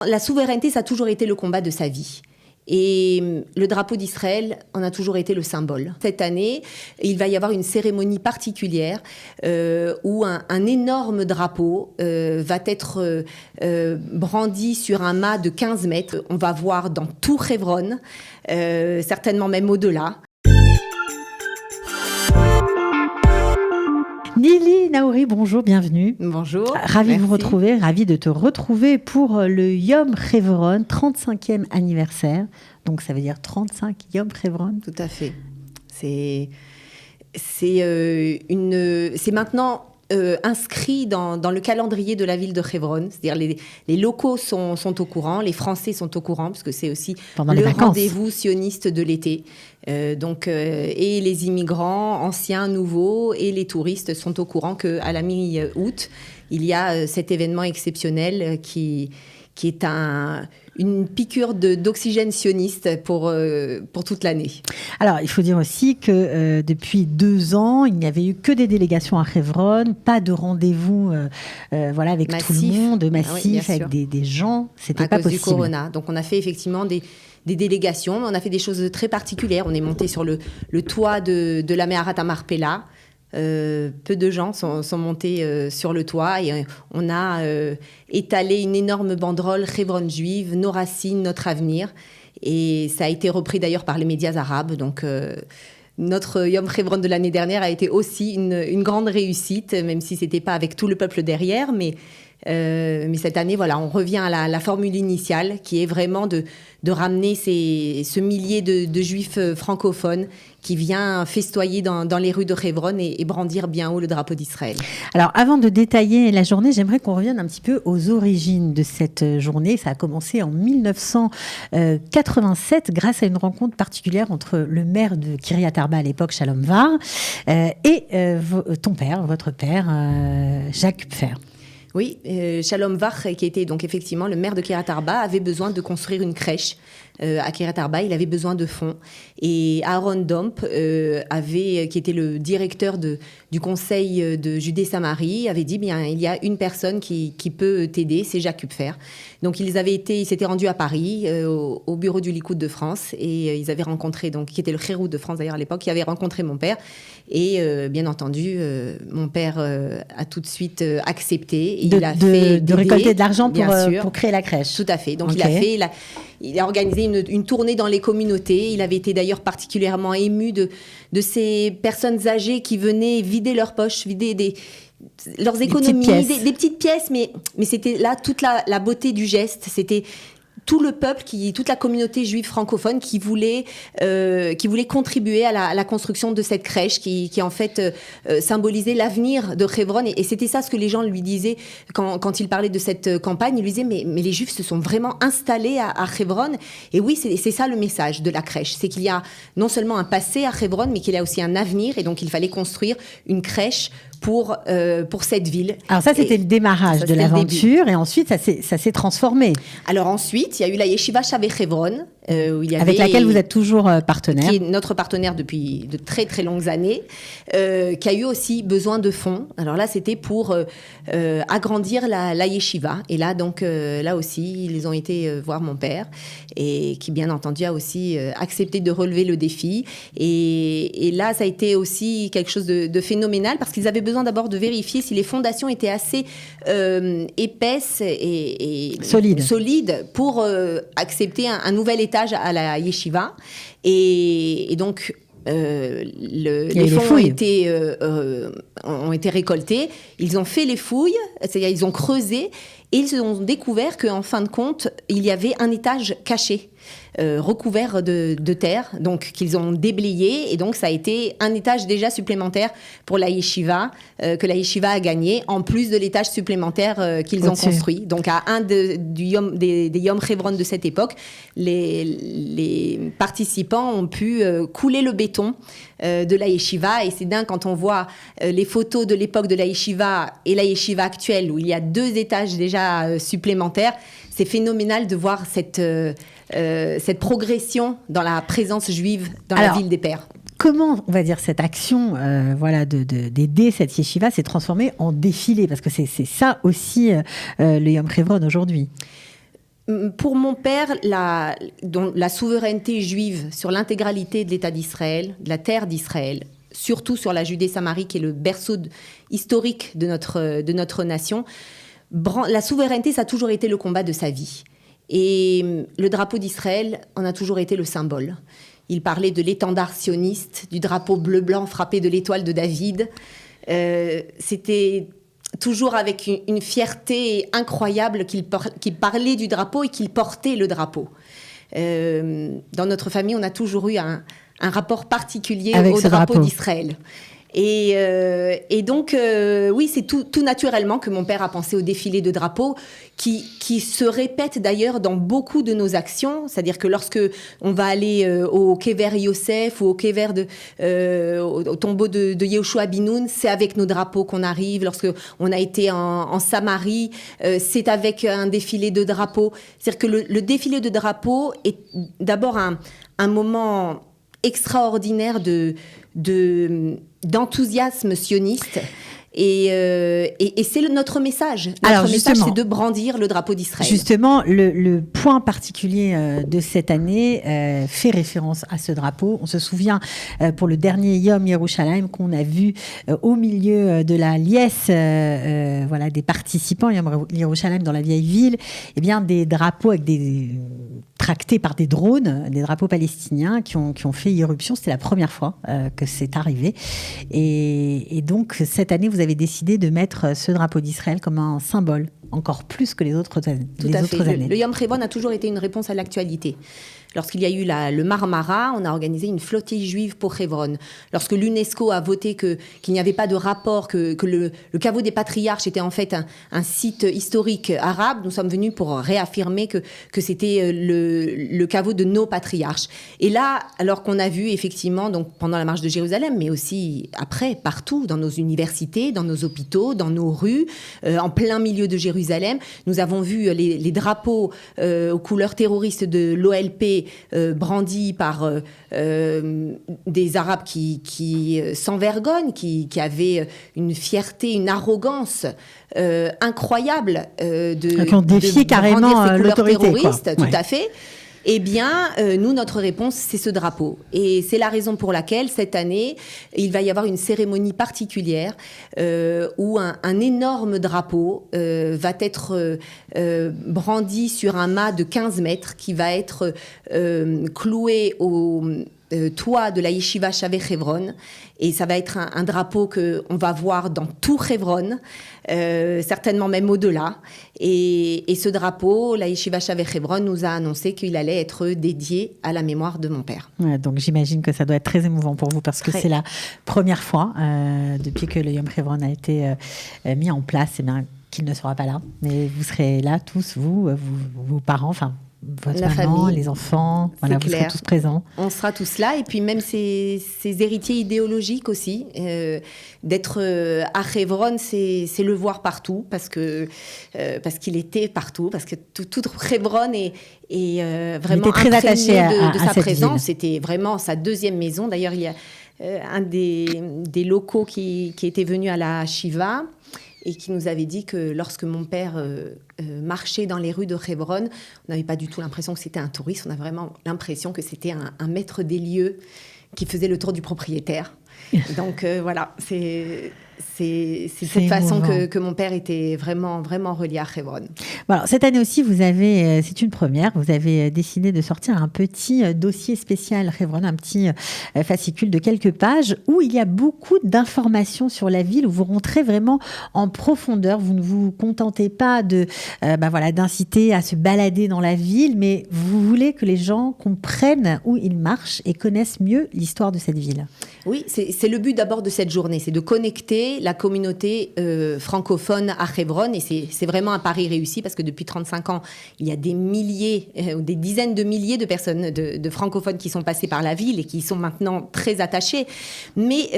La souveraineté, ça a toujours été le combat de sa vie. Et le drapeau d'Israël en a toujours été le symbole. Cette année, il va y avoir une cérémonie particulière où un énorme drapeau va être brandi sur un mât de 15 mètres. On va voir dans tout Hebron, certainement même au-delà. Nili Naouri, bonjour, bienvenue. Bonjour. Ravie de vous retrouver, ravie de te retrouver pour le Yom Hebron, 35e anniversaire. Donc ça veut dire 35 Yom Hebron. Tout à fait. C'est maintenant inscrit dans le calendrier de la ville de Hebron. C'est-à-dire les locaux sont au courant, les Français sont au courant, parce que c'est aussi pendant le rendez-vous sioniste de l'été. Et les immigrants, anciens, nouveaux, et les touristes sont au courant qu'à la mi-août, il y a cet événement exceptionnel qui est une piqûre d'oxygène sioniste pour toute l'année. Alors, il faut dire aussi que depuis 2 ans, il n'y avait eu que des délégations à Hebron, pas de rendez-vous avec massif. Tout le monde, massif, oui, avec des gens. C'était pas possible. À cause du corona. Donc, on a fait effectivement des délégations, mais on a fait des choses très particulières. On est monté sur le toit de la Meharat HaMarpela. Peu de gens sont montés sur le toit et on a étalé une énorme banderole Hebron juive, nos racines, notre avenir. Et ça a été repris d'ailleurs par les médias arabes. Donc notre Yom Hebron de l'année dernière a été aussi une grande réussite, même si c'était pas avec tout le peuple derrière, mais cette année, voilà, on revient à la formule initiale, qui est vraiment de ramener ce millier de juifs francophones qui vient festoyer dans les rues de Hebron et brandir bien haut le drapeau d'Israël. Alors, avant de détailler la journée, j'aimerais qu'on revienne un petit peu aux origines de cette journée. Ça a commencé en 1987 grâce à une rencontre particulière entre le maire de Kiryat Arba à l'époque, Shalom Var, et votre père, Jacques Kupfer. Oui, Shalom Var, qui était donc effectivement le maire de Kiryat Arba, avait besoin de construire une crèche à Kiryat Arba. Il avait besoin de fonds. Et Aaron Domp, qui était le directeur du conseil de Judée-Samarie, avait dit, bien, il y a une personne qui peut t'aider, c'est Jacques Kupfer. Donc ils s'étaient rendus à Paris, au bureau du Likoud de France, et ils avaient rencontré, donc, qui était le Khérout de France d'ailleurs à l'époque, qui avait rencontré mon père. Et bien entendu, mon père a tout de suite accepté. Et de récolter de l'argent pour créer la crèche. Tout à fait. Donc okay. Il a organisé une tournée dans les communautés. Il avait été d'ailleurs particulièrement ému de ces personnes âgées qui venaient vider leurs poches, vider leurs économies, des petites pièces. Mais c'était là toute la beauté du geste. C'était tout le peuple, toute la communauté juive francophone qui voulait contribuer à la construction de cette crèche qui en fait symbolisait l'avenir de Hebron. Et c'était ça ce que les gens lui disaient quand il parlait de cette campagne. Ils lui disaient mais les Juifs se sont vraiment installés à Hebron. Et oui, c'est ça le message de la crèche. C'est qu'il y a non seulement un passé à Hebron, mais qu'il y a aussi un avenir. Et donc il fallait construire une crèche pour cette ville. Alors ça, c'était le démarrage de l'aventure, et ensuite, ça s'est transformé. Alors ensuite, il y a eu la Yeshiva Shavei Hebron, où il y avait, avec laquelle vous êtes toujours partenaire. Qui est notre partenaire depuis de très très longues années, qui a eu aussi besoin de fonds. Alors là, c'était pour agrandir la Yeshiva. Et là, donc, là aussi, ils ont été voir mon père, et qui, bien entendu, a aussi accepté de relever le défi. Et là, ça a été aussi quelque chose de phénoménal, parce qu'ils avaient besoin d'abord de vérifier si les fondations étaient assez épaisses et solides pour accepter un nouvel étage à la yeshiva. Et donc les fonds ont été récoltés. Ils ont fait les fouilles, c'est-à-dire ils ont creusé, et ils ont découvert qu'en fin de compte il y avait un étage caché, recouvert de terre, donc qu'ils ont déblayé, et donc ça a été un étage déjà supplémentaire pour la yeshiva, que la yeshiva a gagné, en plus de l'étage supplémentaire qu'ils ont construit. Donc à des Yom Hebron de cette époque, les participants ont pu couler le béton de la yeshiva, et c'est dingue quand on voit les photos de l'époque de la yeshiva et la yeshiva actuelle, où il y a 2 étages déjà supplémentaires. C'est phénoménal de voir cette progression dans la présence juive dans la ville des Pères. Comment, on va dire, cette action d'aider cette yeshiva s'est transformée en défilé? Parce que c'est ça aussi le Yom Hebron aujourd'hui. Pour mon père, la souveraineté juive sur l'intégralité de l'État d'Israël, de la terre d'Israël, surtout sur la Judée-Samarie, qui est le berceau historique de notre nation, la souveraineté, ça a toujours été le combat de sa vie. Et le drapeau d'Israël en a toujours été le symbole. Il parlait de l'étendard sioniste, du drapeau bleu-blanc frappé de l'étoile de David. C'était toujours avec une fierté incroyable qu'il parlait du drapeau et qu'il portait le drapeau. Dans notre famille, on a toujours eu un rapport particulier au drapeau d'Israël. Et donc, oui, c'est tout naturellement que mon père a pensé au défilé de drapeaux qui se répète d'ailleurs dans beaucoup de nos actions. C'est-à-dire que lorsque on va aller au Kever Yosef ou au Kever au tombeau de Yehoshua Ben Nun, c'est avec nos drapeaux qu'on arrive. Lorsque on a été en Samarie, c'est avec un défilé de drapeaux. C'est-à-dire que le défilé de drapeaux est d'abord un moment extraordinaire d'enthousiasme sioniste. Et c'est notre message. Notre message, c'est de brandir le drapeau d'Israël. Justement, le point particulier de cette année fait référence à ce drapeau. On se souvient pour le dernier Yom Yerushalayim qu'on a vu au milieu de la liesse des participants Yom Yerushalayim dans la vieille ville, eh bien, des drapeaux avec tractés par des drones, des drapeaux palestiniens qui ont fait irruption. C'était la première fois que c'est arrivé. Et donc, cette année, vous avez décidé de mettre ce drapeau d'Israël comme un symbole, encore plus que les autres années. Le Yom Hebron a toujours été une réponse à l'actualité. Lorsqu'il y a eu le Marmara, on a organisé une flottille juive pour Hebron. Lorsque l'UNESCO a voté qu'il n'y avait pas de rapport, que le caveau des patriarches était en fait un site historique arabe, nous sommes venus pour réaffirmer que c'était le caveau de nos patriarches. Et là, alors qu'on a vu effectivement, donc pendant la marche de Jérusalem, mais aussi après, partout, dans nos universités, dans nos hôpitaux, dans nos rues, en plein milieu de Jérusalem, nous avons vu les drapeaux aux couleurs terroristes de l'OLP brandis par des Arabes qui sans vergogne, qui avaient une fierté, une arrogance incroyable de défier carrément ces couleurs terroristes, quoi. Tout à fait. Eh bien, nous, notre réponse, c'est ce drapeau. Et c'est la raison pour laquelle, cette année, il va y avoir une cérémonie particulière où un énorme drapeau va être brandi sur un mât de 15 mètres qui va être cloué au toit de la Yeshiva Shavei Hebron. Et ça va être un drapeau qu'on va voir dans tout Hebron, certainement même au-delà. Et ce drapeau, la Yeshiva Shavei Hebron nous a annoncé qu'il allait être dédié à la mémoire de mon père. Ouais, donc j'imagine que ça doit être très émouvant pour vous parce que c'est la première fois depuis que le Yom Hebron a été mis en place, qu'il ne sera pas là. Mais vous serez là tous, vos parents, enfin... votre maman, famille, les enfants, vous serez tous présents. On sera tous là, et puis même ces héritiers idéologiques aussi. D'être à Hebron, c'est le voir partout, parce qu'il était partout, parce que tout Hebron est vraiment très attaché de sa cette présence. ville. C'était vraiment sa deuxième maison. D'ailleurs, il y a un des locaux qui était venu à la Shiva, et qui nous avait dit que lorsque mon père marchait dans les rues de Hebron, on n'avait pas du tout l'impression que c'était un touriste, on a vraiment l'impression que c'était un maître des lieux qui faisait le tour du propriétaire. Donc voilà, c'est cette façon que mon père était vraiment, vraiment relié à Hebron. Bon, alors, cette année aussi, c'est une première, vous avez décidé de sortir un petit dossier spécial Hebron, un petit fascicule de quelques pages où il y a beaucoup d'informations sur la ville, où vous rentrez vraiment en profondeur. Vous ne vous contentez pas d'inciter à se balader dans la ville, mais vous voulez que les gens comprennent où ils marchent et connaissent mieux l'histoire de cette ville. Oui, c'est le but d'abord de cette journée, c'est de connecter la communauté francophone à Hebron, et c'est vraiment un pari réussi parce que depuis 35 ans, il y a des milliers ou des dizaines de milliers de personnes, de francophones qui sont passés par la ville et qui sont maintenant très attachés. Mais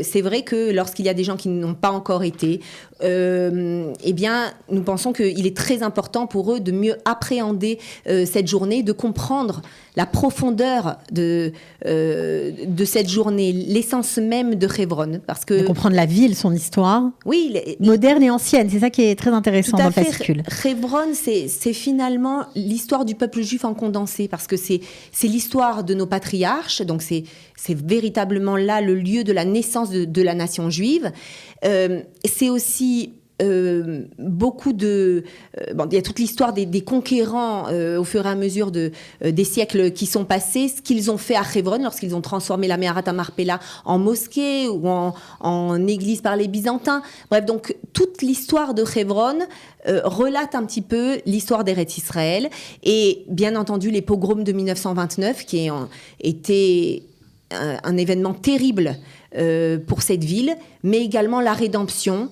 c'est vrai que lorsqu'il y a des gens qui n'ont pas encore été, eh bien, nous pensons qu'il est très important pour eux de mieux appréhender cette journée, de comprendre la profondeur de cette journée, l'essence même de Hebron. Parce que, de comprendre la ville, son histoire, oui, moderne et ancienne. C'est ça qui est très intéressant dans le fascicule. Hebron, c'est finalement l'histoire du peuple juif en condensé, parce que c'est l'histoire de nos patriarches, donc c'est véritablement là le lieu de la naissance de la nation juive. C'est aussi... beaucoup de... il y a toute l'histoire des conquérants au fur et à mesure des siècles qui sont passés, ce qu'ils ont fait à Hebron lorsqu'ils ont transformé la Me'arat HaMarpela en mosquée ou en église par les Byzantins. Bref, donc toute l'histoire de Hebron relate un petit peu l'histoire d'Eretz Israël et bien entendu les pogroms de 1929 qui étaient un événement terrible pour cette ville, mais également la rédemption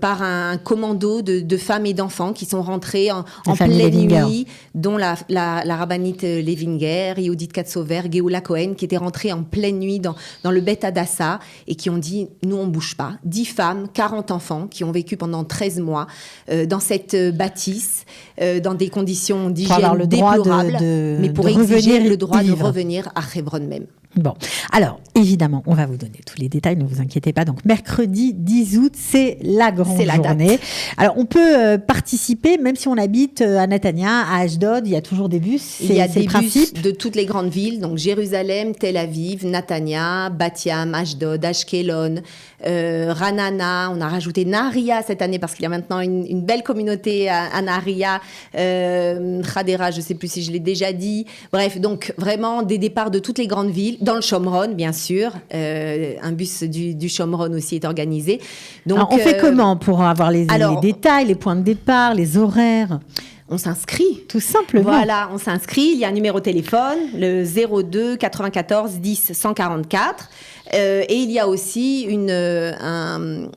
par un commando de femmes et d'enfants qui sont rentrés en pleine nuit, dont la rabbinite Levinger, Yehudit Katsover, Geoula Cohen, qui étaient rentrées en pleine nuit dans le Beth Hadassah et qui ont dit « nous on bouge pas ». 10 femmes, 40 enfants qui ont vécu pendant 13 mois dans cette bâtisse, dans des conditions d'hygiène déplorables, mais pour exiger le droit de revenir à Hebron même. Bon, alors évidemment, on va vous donner tous les détails, ne vous inquiétez pas. Donc mercredi 10 août, c'est la grande journée. Date. Alors on peut participer, même si on habite à Netanya, à Ashdod, il y a toujours des bus. Il y a des bus de toutes les grandes villes, donc Jérusalem, Tel Aviv, Netanya, Bat Yam, Ashdod, Ashkelon, Ranana. On a rajouté Nahariya cette année parce qu'il y a maintenant une belle communauté à Nahariya. Hadera, je ne sais plus si je l'ai déjà dit. Bref, donc vraiment des départs de toutes les grandes villes. Dans le Shomron, bien sûr. Un bus du Shomron aussi est organisé. Donc, alors, on fait comment pour avoir les détails, les points de départ, les horaires ? On s'inscrit. Tout simplement. Voilà, on s'inscrit. Il y a un numéro de téléphone, le 02 94 10 144. Et il y a aussi un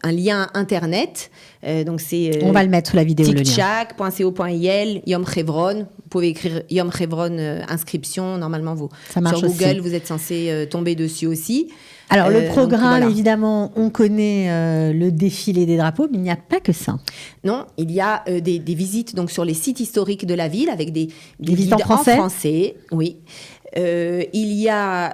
lien Internet. Donc c'est, on va le mettre sous la vidéo, le lien. tikchak.co.il, Yom Hebron. Vous pouvez écrire Yom Hebron inscription. Normalement, ça marche sur Google, aussi. Vous êtes censé tomber dessus aussi. Alors, le programme, voilà. Évidemment, on connaît le défilé des drapeaux, mais il n'y a pas que ça. Non, il y a des visites donc, sur les sites historiques de la ville avec des visites en français. Oui. Il y a...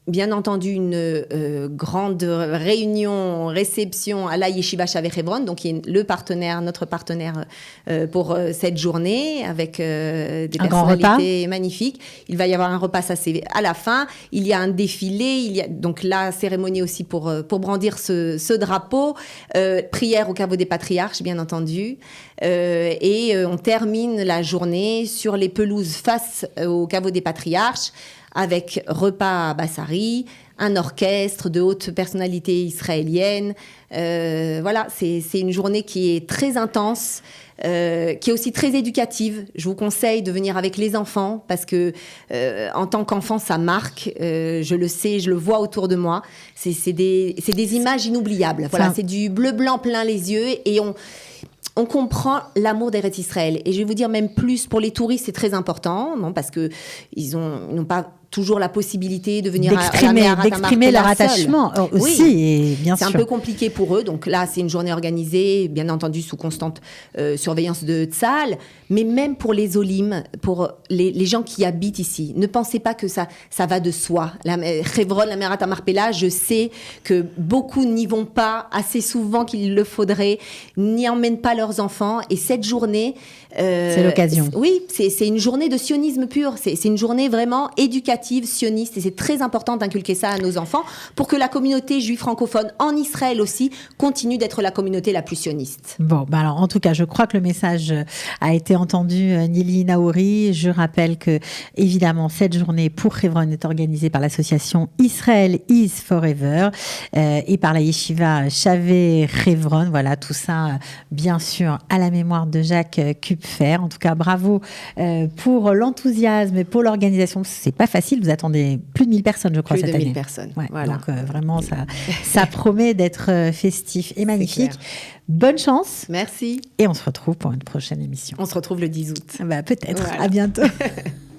bien entendu, une grande réception à la Yeshiva Shavei Hebron, donc qui est notre partenaire pour cette journée, avec des personnalités magnifiques. Il va y avoir un repas à la fin. Il y a un défilé, il y a donc la cérémonie aussi pour brandir ce drapeau. Prière au caveau des patriarches, bien entendu. Et on termine la journée sur les pelouses face au caveau des patriarches, avec repas à Bassari, un orchestre de hautes personnalités israéliennes. Voilà, c'est une journée qui est très intense, qui est aussi très éducative. Je vous conseille de venir avec les enfants parce que en tant qu'enfant, ça marque. Je le sais, je le vois autour de moi. C'est des images inoubliables. Voilà, c'est du bleu-blanc plein les yeux et on comprend l'amour d'Eretz Israël. Et je vais vous dire même plus, pour les touristes, c'est très important, non, parce qu'ils n'ont pas toujours la possibilité de venir d'exprimer leur attachement aussi, oui, et bien sûr. C'est un peu compliqué pour eux. Donc là, c'est une journée organisée, bien entendu, sous constante surveillance de Tzahal. Mais même pour les Olim, pour les gens qui habitent ici, ne pensez pas que ça va de soi. Hebron, la Me'arat HaMarpela, je sais que beaucoup n'y vont pas assez souvent qu'il le faudrait, n'y emmènent pas leurs enfants. Et cette journée... c'est l'occasion. Oui, c'est une journée de sionisme pur. C'est une journée vraiment éducative, sioniste, et c'est très important d'inculquer ça à nos enfants pour que la communauté juive francophone en Israël aussi continue d'être la communauté la plus sioniste. Bon, bah alors en tout cas, je crois que le message a été entendu, Nili Naouri. Je rappelle que, évidemment, cette journée pour Hebron est organisée par l'association Israel is Forever et par la Yeshiva Shavei Hebron. Voilà, tout ça, bien sûr, à la mémoire de Jacques Kupfer. En tout cas, bravo pour l'enthousiasme et pour l'organisation. C'est pas facile. Vous attendez plus de 1000 personnes, je crois, cette année. Plus de 1000 personnes, ouais, voilà. Donc, vraiment, ça promet d'être festif et magnifique. Bonne chance. Merci. Et on se retrouve pour une prochaine émission. On se retrouve le 10 août. Bah, peut-être. Voilà. À bientôt.